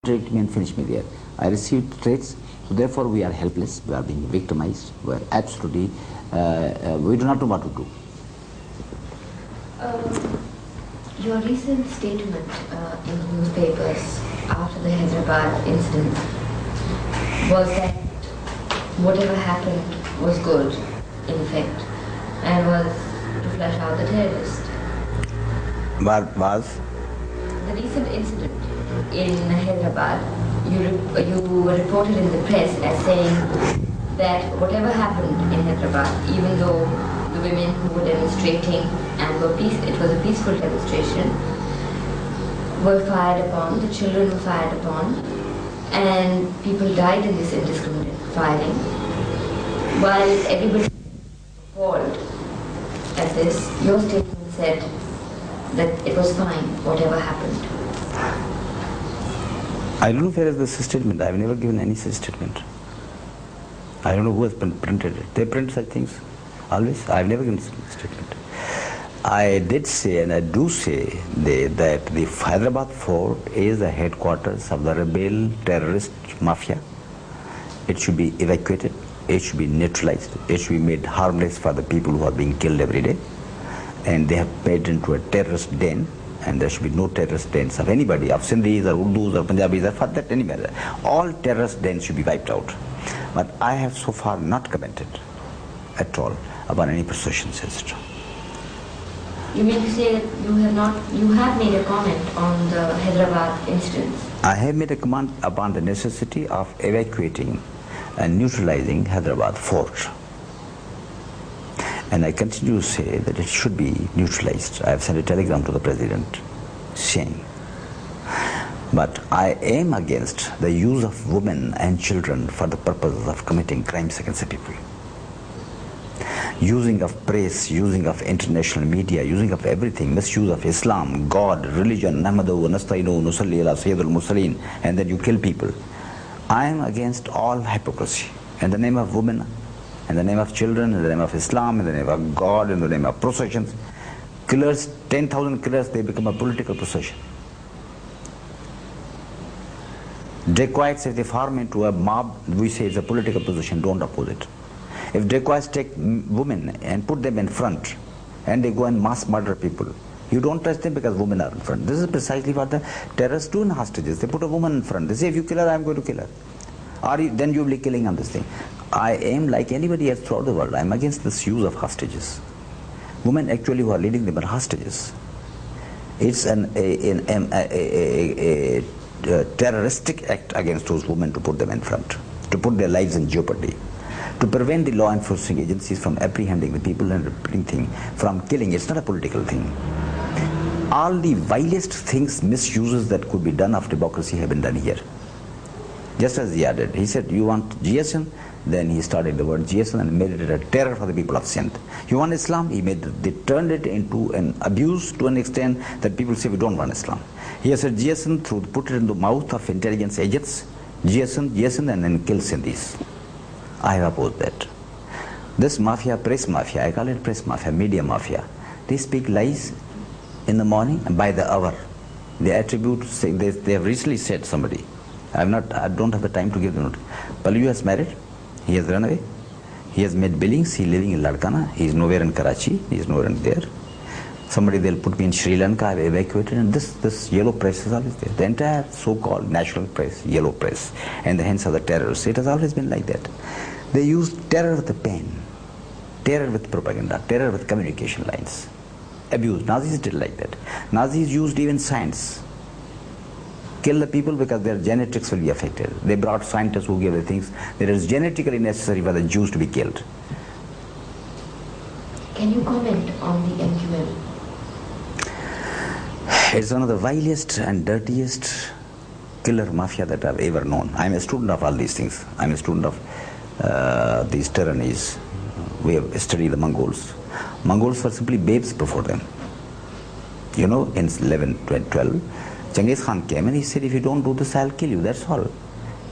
Direct me and finish me there. I received threats, so therefore we are helpless, we are being victimized, we are absolutely, we do not know what to do. Your recent statement in the newspapers after the Hyderabad incident was that whatever happened was good, in effect, and was to flush out the terrorists. What was? The recent incident in Hyderabad, you were reported in the press as saying that whatever happened in Hyderabad, even though the women who were demonstrating and it was a peaceful demonstration, were fired upon, the children were fired upon, and people died in this indiscriminate firing. While everybody appalled at this, your statement said that it was fine, whatever happened. I don't know where is this statement. I have never given any such statement. I don't know who has printed it. They print such things always. I have never given such statement. I did say, and I do say, that the Hyderabad fort is the headquarters of the rebel terrorist mafia. It should be evacuated. It should be neutralized. It should be made harmless for the people who are being killed every day. And they have made into a terrorist den. And there should be no terrorist dens of anybody, of Sindhis or Urdus or Punjabis or for that anybody. All terrorist dens should be wiped out. But I have so far not commented at all about any processions, etc. You mean to say that you have made a comment on the Hyderabad incident? I have made a comment upon the necessity of evacuating and neutralizing Hyderabad fort. And I continue to say that it should be neutralized. I have sent a telegram to the President saying. But I am against the use of women and children for the purposes of committing crimes against the people. Using of press, using of international media, using of everything, misuse of Islam, God, religion, Nahmadu, Nastainu, Nusalli ala Sayyidul Mursaleen, and then you kill people. I am against all hypocrisy. In the name of women, in the name of children, in the name of Islam, in the name of God, in the name of processions. Killers, 10,000 killers, they become a political procession. Dacoits, if they form into a mob, we say it's a political position, don't oppose it. If dacoits take women and put them in front, and they go and mass murder people, you don't touch them because women are in front. This is precisely what the terrorists do in hostages. They put a woman in front. They say, if you kill her, I'm going to kill her. Or then you'll be killing on this thing. I am like anybody else throughout the world. I am against this use of hostages. Women actually who are leading them are hostages. It's a terroristic act against those women to put them in front, to put their lives in jeopardy, to prevent the law enforcing agencies from apprehending the people and repeating thing, from killing. It's not a political thing. All the vilest things, misuses that could be done of democracy have been done here. Just as Zia did. He said, you want GSM? Then he started the word GSM and made it a terror for the people of Sindh. You want Islam? They turned it into an abuse to an extent that people say we don't want Islam. He has said GSM, put it in the mouth of intelligence agents, GSM, and then kill Sindhis. I have opposed that. This mafia, press mafia, I call it press mafia, media mafia, they speak lies in the morning and by the hour. They attribute, they have recently said somebody, I don't have the time to give the note. Palijo has married, he has run away, he has made billings, he is living in Ladkana, he is nowhere in Karachi, he is nowhere in there. Somebody, they'll put me in Sri Lanka, I've evacuated, and this yellow press is always there. The entire so-called national press, yellow press, and the hands of the terrorists, it has always been like that. They use terror with the pen, terror with propaganda, terror with communication lines. Abuse. Nazis did like that. Nazis used even science. Kill the people because their genetics will be affected. They brought scientists who gave the things that it is genetically necessary for the Jews to be killed. Can you comment on the MQM? It's one of the vilest and dirtiest killer mafia that I've ever known. I'm a student of all these things. I'm a student of these tyrannies. We have studied the Mongols. Mongols were simply babes before them. You know, in 11, 12, Genghis Khan came and he said, if you don't do this, I'll kill you, that's all.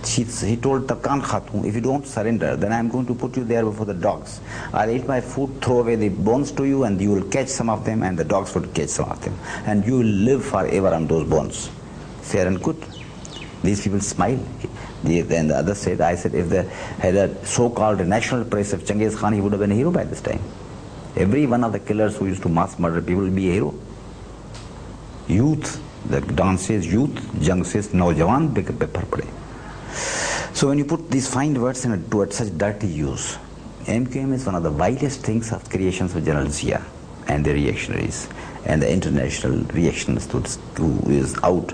He told Tarkan Khatun, if you don't surrender, then I'm going to put you there before the dogs. I'll eat my food, throw away the bones to you, and you will catch some of them, and the dogs will catch some of them. And you will live forever on those bones. Fair and good. These people smile. Then the other said, I said, if they had a so-called national press of Genghis Khan, he would have been a hero by this time. Every one of the killers who used to mass murder people will be a hero. Youth, the dance says youth, jung says naujawan big pepper pade. So when you put these fine words into such dirty use, MQM is one of the vilest things of creations of General Zia and the reactionaries and the international reactions to is out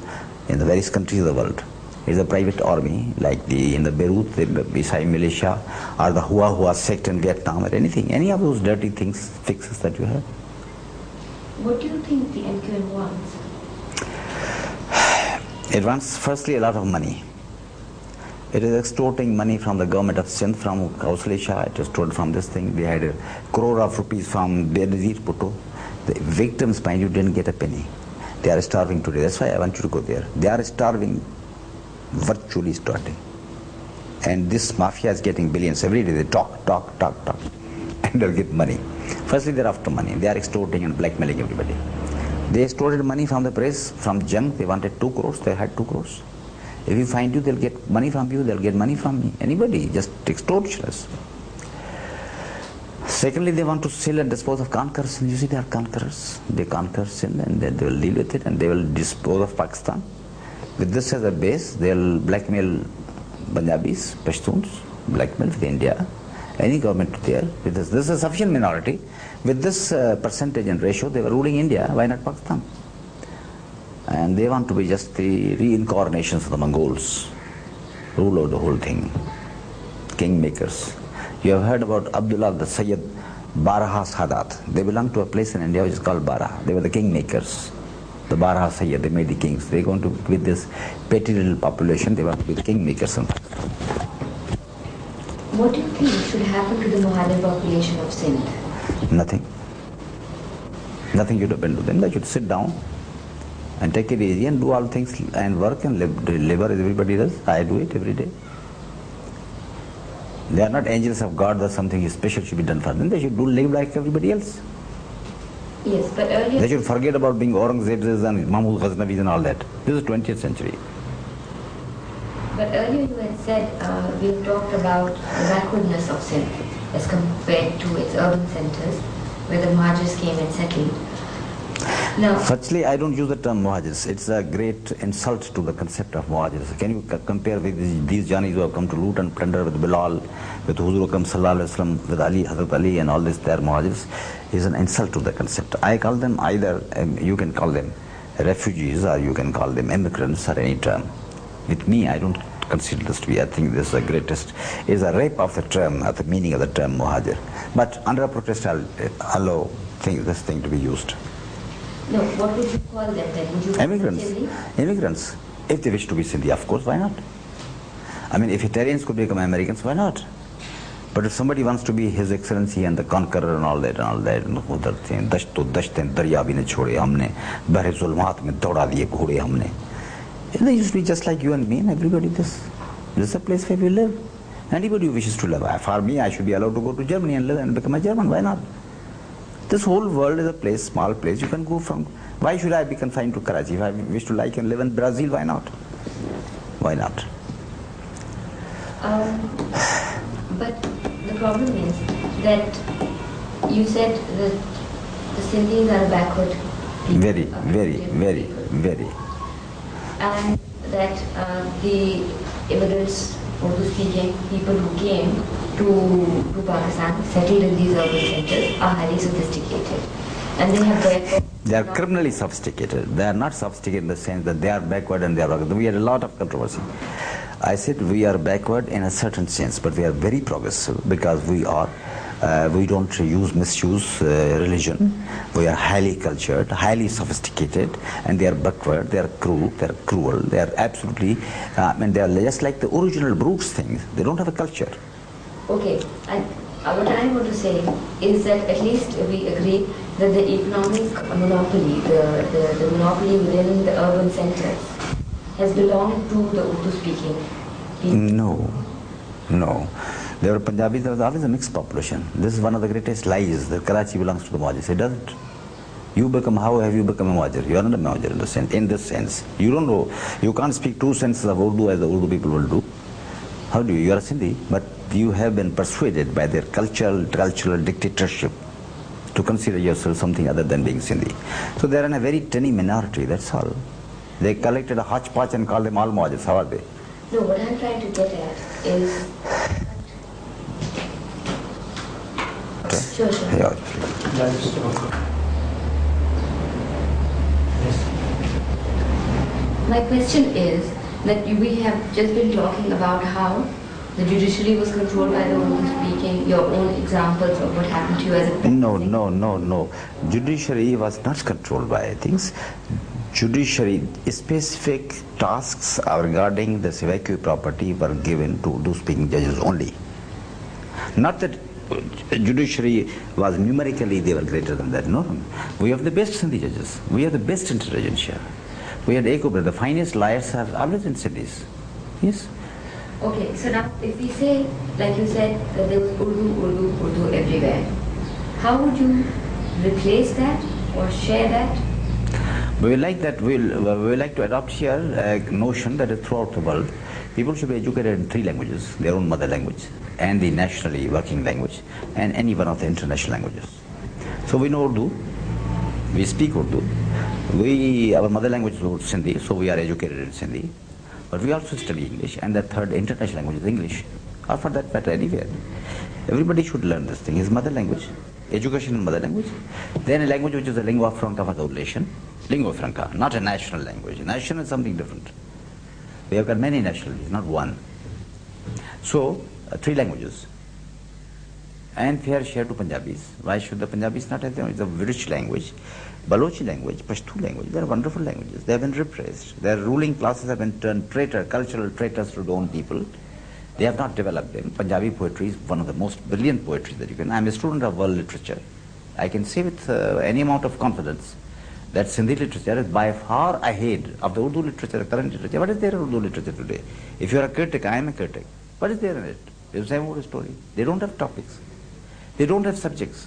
in the various countries of the world. It is a private army like in the Beirut, the Bisai militia, or the Hua sect in Vietnam, or anything, any of those dirty things, fixes that you have. What do you think the MQM wants? It wants firstly a lot of money. It is extorting money from the government of Sindh, from Kausale Shah. It was told from this thing. They had a crore of rupees from Benazir Bhutto. The victims, mind you, didn't get a penny. They are starving today. That's why I want you to go there. They are starving, virtually starving. And this mafia is getting billions. Every day they talk, and they'll get money. Firstly, they're after money. They are extorting and blackmailing everybody. They extorted money from the press, from Jung. They wanted 2 crores. They had 2 crores. If you find you, they'll get money from you, they'll get money from me. Anybody, just extortioners. Secondly, they want to sell and dispose of conquerors. You see, they are conquerors. They conquer Sindh and then they will deal with it and they will dispose of Pakistan. With this as a base, they'll blackmail Punjabis, Pashtuns, blackmail with India. Any government there. With this is a sufficient minority. With this percentage and ratio, they were ruling India. Why not Pakistan? And they want to be just the reincarnations of the Mongols, rule over the whole thing, kingmakers. You have heard about Abdullah the Sayyid Baraha Sadat. They belong to a place in India which is called Bara. They were the kingmakers, the Baraha Sayyid. They made the kings. They're going to, with this petty little population, they want to be the kingmakers. What do you think should happen to the Mohajir population of Sindh? Nothing. Nothing should happen to them. They should sit down and take it easy and do all things and work and labor as everybody does. I do it every day. They are not angels of God that something special should be done for them. They should live like everybody else. Yes, but earlier... They should forget about being Aurangzebs and Mahmud Ghaznavis and all that. This is 20th century. But earlier you had said, we talked about the backwardness of Sindh as compared to its urban centers where the Mohajirs came and settled. No. Firstly, I don't use the term Mohajirs. It's a great insult to the concept of Mohajirs. Can you compare with these Johnnies who have come to loot and plunder with Bilal, with Huzur Akram Sallallahu Alaihi Wasallam, with Ali, Hazrat Ali and all this, they are Mohajirs, is an insult to the concept. I call them either, you can call them refugees or you can call them immigrants or any term. With me, I don't consider this to be, I think this is the greatest, is a rape of the term, of the meaning of the term Mohajir. But under a protest, I'll allow this thing to be used. No, what would you call them then? Would you call Immigrants. them Immigrants. If they wish to be Sindhi, of course, why not? I mean, if Italians could become Americans, why not? But if somebody wants to be His Excellency and the Conqueror and all that, and other things, dash to dash ten darya bhi ne chhode humne, bahre zulmat mein dauda diye ghode humne. They used to be just like you and me and everybody. This is a place where we live. Anybody who wishes to live. For me, I should be allowed to go to Germany and live and become a German. Why not? This whole world is a place, small place. You can go from. Why should I be confined to Karachi? If I wish to like and live in Brazil, why not? Why not? But the problem is that you said that the Sindhis are backward people. Very. And that the immigrants, Urdu speaking people who came to Pakistan, settled in these urban centers, are highly sophisticated. And they have therefore... They are criminally sophisticated. They are not sophisticated in the sense that they are backward and they are backward. We had a lot of controversy. I said we are backward in a certain sense, but we are very progressive because we don't misuse religion. We are highly cultured, highly sophisticated, and they are backward, they are cruel, they are absolutely, and they are just like the original Brooks thing. They don't have a culture. Okay, what I want to say is that at least we agree that the economic monopoly, the monopoly within the urban centers has belonged to the Urdu-speaking people. No. There were Punjabis, there was always a mixed population. This is one of the greatest lies that Karachi belongs to the Mohajirs. It doesn't. You become, how have you become a Muhajir? You are not a Muhajir in this sense. You don't know, you can't speak two senses of Urdu as the Urdu people will do. How do you? You are a Sindhi, but you have been persuaded by their cultural dictatorship to consider yourself something other than being Sindhi. So they are in a very tiny minority, that's all. They collected a hodgepodge and called them all Muhajirs. How are they? No, what I'm trying to get at is... Sure. Yeah. My question is that we have just been talking about how the judiciary was controlled by the Urdu speaking, your own examples of what happened to you as a... No. Judiciary was not controlled by things. Judiciary, specific tasks regarding the Sivaki property were given to Urdu-speaking judges only. Not that judiciary was numerically, they were greater than that. No. We have the best Sindhi judges. We have the best intelligentsia. We had Ekobra, the finest lawyers are always in cities. Yes. Okay, so now if we say, like you said, that there was Urdu everywhere, how would you replace that or share that? We like that. We like to adopt here a notion that is throughout the world, people should be educated in three languages: their own mother language, and the nationally working language, and any one of the international languages. So we know Urdu, we speak Urdu, our mother language is Sindhi, so we are educated in Sindhi, but we also study English, and the third international language is English, or for that matter anywhere. Everybody should learn this thing, his mother language, education in mother language, then a language which is a lingua franca for the relation, lingua franca, not a national language. National is something different. We have got many nationalities, not one. So, three languages. And fair share to Punjabis. Why should the Punjabis not have them? It's a rich language. Balochi language, Pashto language, they are wonderful languages. They have been repressed. Their ruling classes have been turned cultural traitors to their own people. They have not developed them. Punjabi poetry is one of the most brilliant poetry that you can. I'm a student of world literature. I can say with any amount of confidence that Sindhi literature is by far ahead of the Urdu literature, the current literature. What is there in Urdu literature today? If you are a critic, I am a critic. What is there in it? It's the same old story. They don't have topics. They don't have subjects.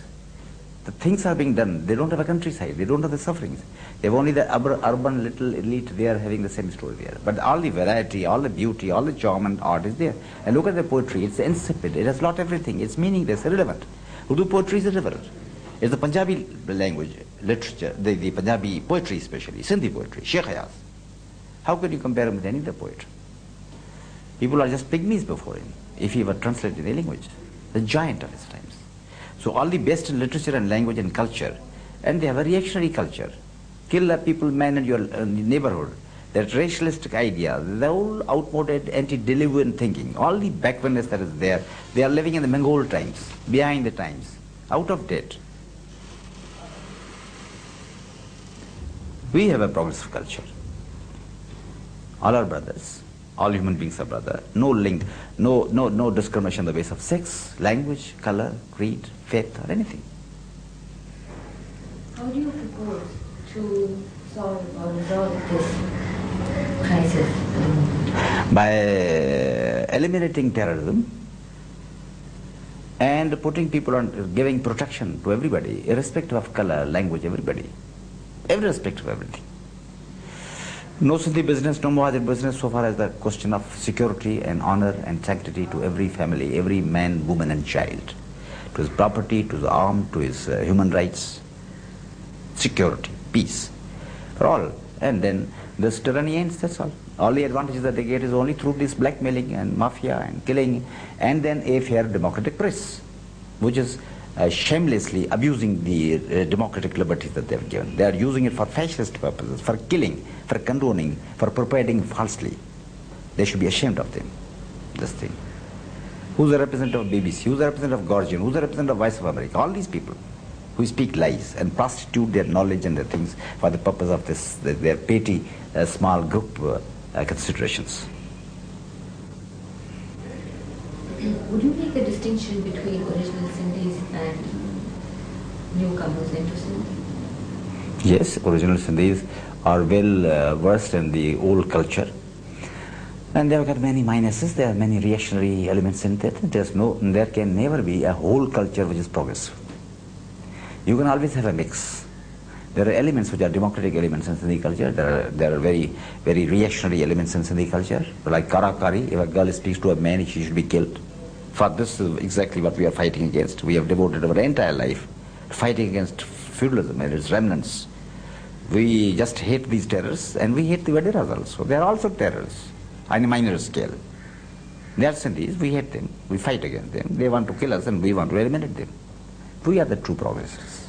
The things are being done. They don't have a countryside. They don't have the sufferings. They have only the urban little elite. They are having the same story there. But all the variety, all the beauty, all the charm and art is there. And look at the poetry. It's insipid. It has lost everything. It's meaningless, irrelevant. Urdu poetry is irrelevant. It's the Punjabi language, literature, the Punjabi poetry especially, Sindhi poetry, Sheikh Hayaz. How can you compare him with any other poet? People are just pygmies before him, if he were translated in a language. The giant of his times. So all the best in literature and language and culture, and they have a reactionary culture. Kill people, man in your neighborhood. That racialistic idea, the whole outmoded antediluvian thinking, all the backwardness that is there, they are living in the Mongol times, behind the times, out of date. We have a progressive culture. All are brothers. All human beings are brothers. No link, no discrimination on the basis of sex, language, color, creed, faith, or anything. How do you propose to solve or resolve this crisis? By eliminating terrorism and putting people on, giving protection to everybody, irrespective of color, language, everybody. Irrespective of everything. No Sindhi business, no Muhajir business so far as the question of security and honor and sanctity to every family, every man, woman and child. To his property, to his arm, to his human rights, security, peace, for all. And then this tyranny ends, that's all. All the advantages that they get is only through this blackmailing and mafia and killing, and then a fair democratic press, which is shamelessly abusing the democratic liberties that they have given. They are using it for fascist purposes, for killing, for condoning, for propagating falsely. They should be ashamed of them, this thing. Who's the representative of BBC? Who's the representative of Guardian? Who's the representative of Voice of America? All these people who speak lies and prostitute their knowledge and their things for the purpose of this, their petty, small group considerations. Would you make a distinction between original Sindhis and newcomers into Sindhi? Yes, original Sindhis are well versed in the old culture. And they have got many minuses, there are many reactionary elements in it. There can never be a whole culture which is progressive. You can always have a mix. There are elements which are democratic elements in Sindhi culture. There are very, very reactionary elements in Sindhi culture, like karakari. If a girl speaks to a man, she should be killed. For this is exactly what we are fighting against. We have devoted our entire life fighting against feudalism and its remnants. We just hate these terrorists, and we hate the Vadiras also. They are also terrorists on a minor scale. They are Sindhis, we hate them, we fight against them. They want to kill us and we want to eliminate them. We are the true progressives.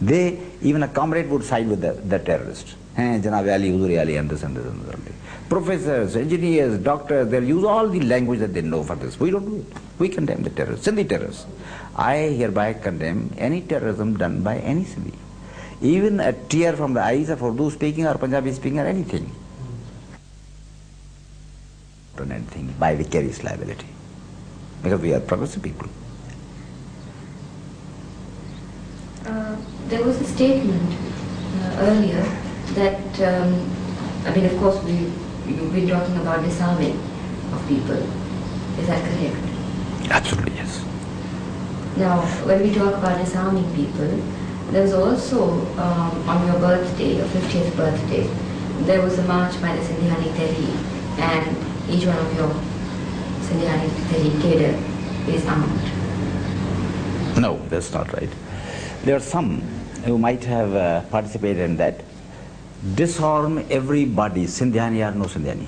Even a comrade would side with the terrorist. Janab Ali, Huzuri Ali, and this and this and this. Professors, engineers, doctors, they'll use all the language that they know for this. We don't do it. We condemn the terrorists, Sindhi terrorists. I hereby condemn any terrorism done by any Sindhi. Even a tear from the eyes of Urdu speaking or Punjabi speaking or anything. Done anything by vicarious liability. Because we are progressive people. There was a statement earlier that, of course, you've been talking about disarming of people. Is that correct? Absolutely, yes. Now, when we talk about disarming people, there was also, on your birthday, your 50th birthday, there was a march by the Sindhiyani Tehreek, and each one of your Sindhiyani Tehreek cadre is armed. No, that's not right. There are some who might have participated in that. Disarm everybody, Sindhyani or no Sindhyani.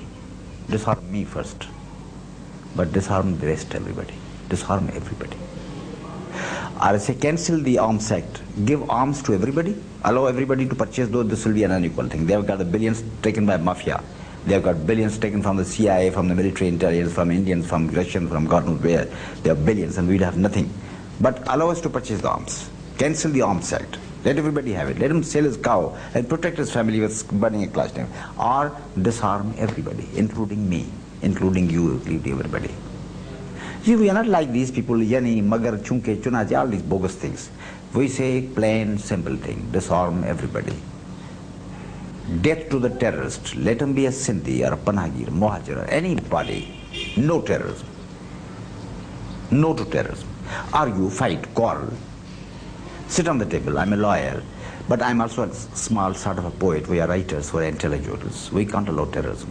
Disarm me first. But disarm the rest, everybody. Disarm everybody. Or say cancel the Arms Act. Give arms to everybody. Allow everybody to purchase those. This will be an unequal thing. They have got the billions taken by mafia. They have got billions taken from the CIA, from the military intelligence, from Indians, from Russians, from God knows where. They have billions and we'd have nothing. But allow us to purchase the arms. Cancel the Arms Act. Let everybody have it. Let him sell his cow and protect his family with burning a class name. Or disarm everybody, including me, including you, including everybody. See, we are not like these people, Yani, Magar, Chunke, Chunaji, all these bogus things. We say plain, simple thing, disarm everybody. Death to the terrorist. Let him be a Sindhi or a Panagir, Mohajir, or anybody. No terrorism. No to terrorism. Argue, fight, quarrel. Sit on the table. I'm a lawyer, but I'm also a small sort of a poet. We are writers, we are intellectuals. We can't allow terrorism.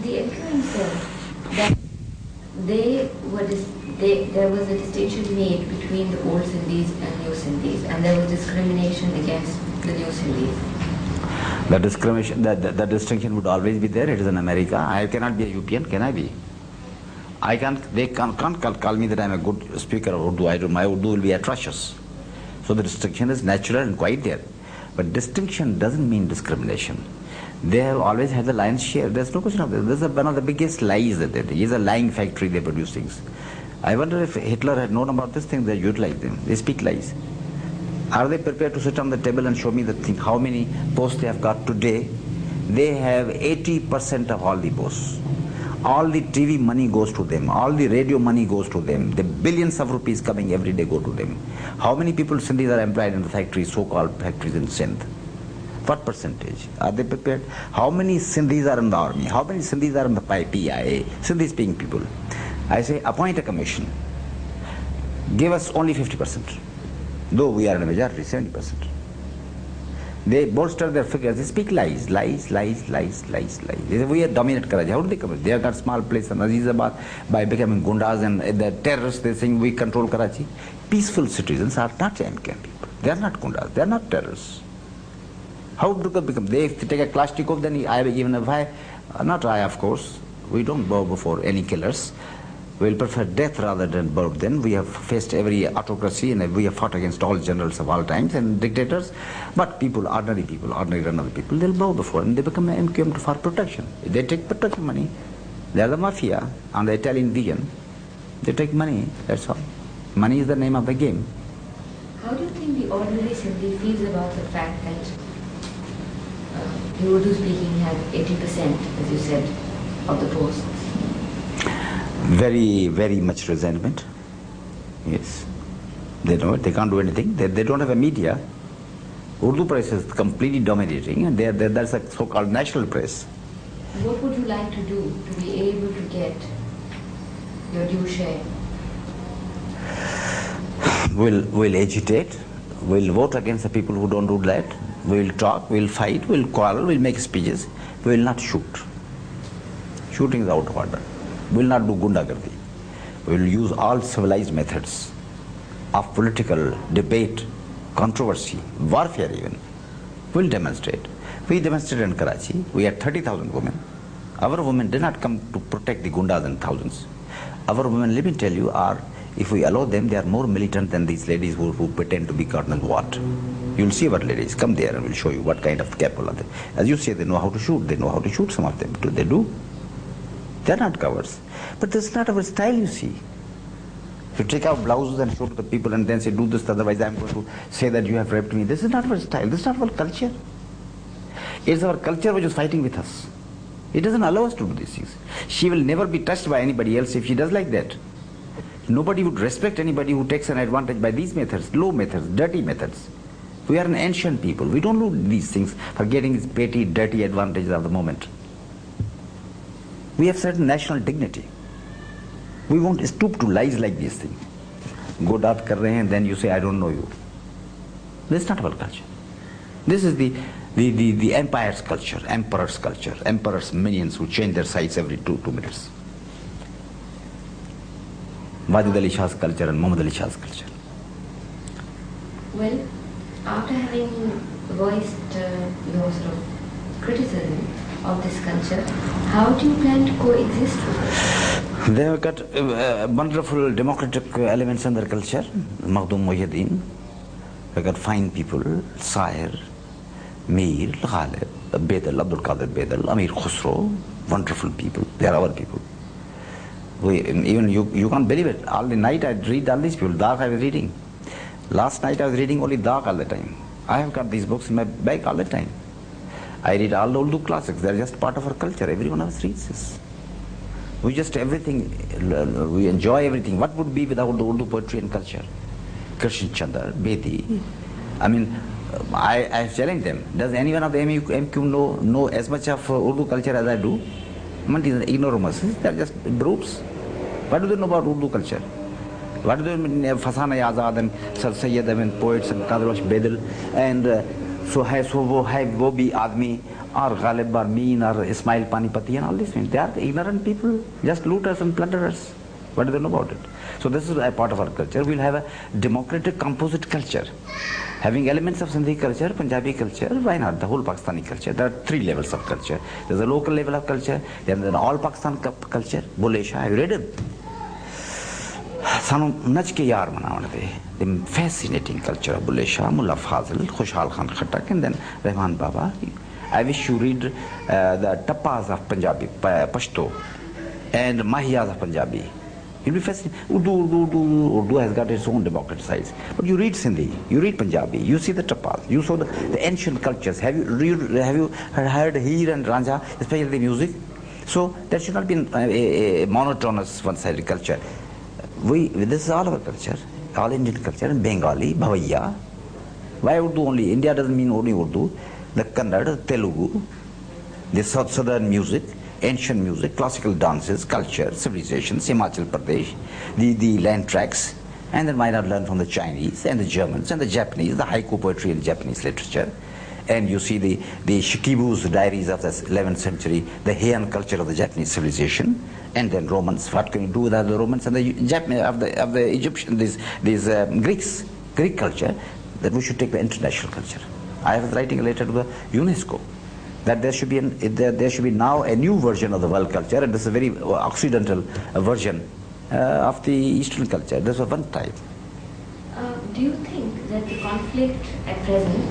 The influence that there was a distinction made between the old Sindhis and new Sindhis, and there was discrimination against the new Sindhis. The discrimination, the distinction would always be there. It is in America. I cannot be a European, can I be? They can't call me that I'm a good speaker of Urdu. My Urdu will be atrocious. So the distinction is natural and quite there. But distinction doesn't mean discrimination. They have always had the lion's share. There's no question of this. This is one of the biggest lies that they do. It's a lying factory they produce things. I wonder if Hitler had known about this thing, they utilize them. They speak lies. Are they prepared to sit on the table and show me the thing, how many posts they have got today? They have 80% of all the posts. All the TV money goes to them. All the radio money goes to them. The billions of rupees coming every day go to them. How many people Sindhis are employed in the factories, so-called factories in Sindh? What percentage? Are they prepared? How many Sindhis are in the army? How many Sindhis are in the PIA? Sindhi speaking people. I say, appoint a commission. Give us only 50%. Though we are in a majority, 70%. They bolster their figures. They speak lies. They say, we are dominant Karachi. How do they come? They have got small place in Azizabad by becoming gundas and the terrorists. They think we control Karachi. Peaceful citizens are not MKM people. They are not gundas. They are not terrorists. How do they become? They, if they take a Kalashnikov, then even if not I, of course, we don't bow before any killers. We will prefer death rather than bow them. We have faced every autocracy and we have fought against all generals of all times and dictators. But people, ordinary run of the people, they'll bow before and they become MQM for protection. They take protection money. They are the mafia on the Italian vision. They take money, that's all. Money is the name of the game. How do you think the ordinary Sindhi feels about the fact that the Urdu speaking had 80%, as you said, of the posts? Very, very much resentment. Yes. They know it. They can't do anything. They don't have a media. Urdu press is completely dominating and that's a so-called national press. What would you like to do to be able to get your due share? We'll agitate. We'll vote against the people who don't do that. We'll talk, we'll fight, we'll quarrel, we'll make speeches. We will not shoot. Shooting is out of order. We will not do gundagardi. We will use all civilized methods of political debate, controversy, warfare even. We'll demonstrate. We demonstrated in Karachi. We had 30,000 women. Our women did not come to protect the gundas in thousands. Our women, let me tell you, are, if we allow them, they are more militant than these ladies who pretend to be Colonel Watt. You'll see our ladies. Come there and we'll show you what kind of capable are they. As you say, they know how to shoot. They know how to shoot, some of them. They do. They're not cowards. But this is not our style, you see. To take out blouses and show to the people and then say, do this, otherwise I'm going to say that you have raped me. This is not our style. This is not our culture. It's our culture which is fighting with us. It doesn't allow us to do these things. She will never be touched by anybody else if she does like that. Nobody would respect anybody who takes an advantage by these methods, low methods, dirty methods. We are an ancient people. We don't do these things for getting these petty, dirty advantages of the moment. We have certain national dignity. We won't stoop to lies like these things. Go dot kar rahe hain and then you say, I don't know you. This is not our culture. This is the empire's culture, emperor's minions who change their sides every 2 minutes. Wajid Ali Shah's culture and Muhammad Ali Shah's culture. Well, after having voiced your sort of criticism of this culture, how do you plan to coexist with it? They have got wonderful democratic elements in their culture. Makhdoom Muhyiddin, they got fine people, Sair, Mir, Ghalib, Bedal, Abdul Qadir Bedal, Amir Khusro, wonderful people. They are our people. Even you can't believe it. All the night I read all these people. Dagh I was reading. Last night I was reading only Dagh all the time. I have got these books in my bag all the time. I read all the Urdu classics. They're just part of our culture. Every one of us reads this. We just everything, we enjoy everything. What would be without the Urdu poetry and culture? Krishan Chandra, Bedi. I mean, I challenge them. Does anyone of the MQ know as much of Urdu culture as I do? I mean, these are ignoramuses. They're just brutes. What do they know about Urdu culture? What do they mean? Fasana Azad and Sir Sayyid and poets and Qadrosh Bedal and so wo hai wo bhi aadmi or Ghalib or Meen or Ismail Panipati and all these things. They are ignorant people, just looters and plunderers. What do they know about it? So this is a part of our culture. We'll have a democratic composite culture. Having elements of Sindhi culture, Punjabi culture, why not? The whole Pakistani culture. There are 3 levels of culture. There's a local level of culture, then there's an all Pakistan culture. Bulle Shah, have you read him? Sanu Nach ke yaar manavanade. The fascinating culture of Bulle Shah, Mullah Fazil, Khushhal Khan Khattak, and then Rahman Baba. I wish you read the Tappas of Punjabi, Pashto, and Mahiyas of Punjabi. You'll be fascinated. Urdu has got its own democratic sides. But you read Sindhi, you read Punjabi, you see the Tappas, you saw the ancient cultures. Have you heard Heer and Ranjha, especially the music? So that should not be a monotonous one-sided culture. This is all our culture, all Indian culture, Bengali, Bhavaiya. Why Urdu only? India doesn't mean only Urdu. The Kannada, Telugu, the southern music, ancient music, classical dances, culture, civilizations, Himachal Pradesh, the land tracks, and then why not learn from the Chinese and the Germans and the Japanese, the haiku poetry in Japanese literature. And you see the Shikibu's diaries of the 11th century, the Heian culture of the Japanese civilization, and then Romans. What can you do without the Romans and the Japanese of the Egyptians, these Greeks, Greek culture? That we should take the international culture. I was writing a letter to the UNESCO that there should be now a new version of the world culture, and this is a very occidental version of the Eastern culture. This was one type. Do you think that the conflict at present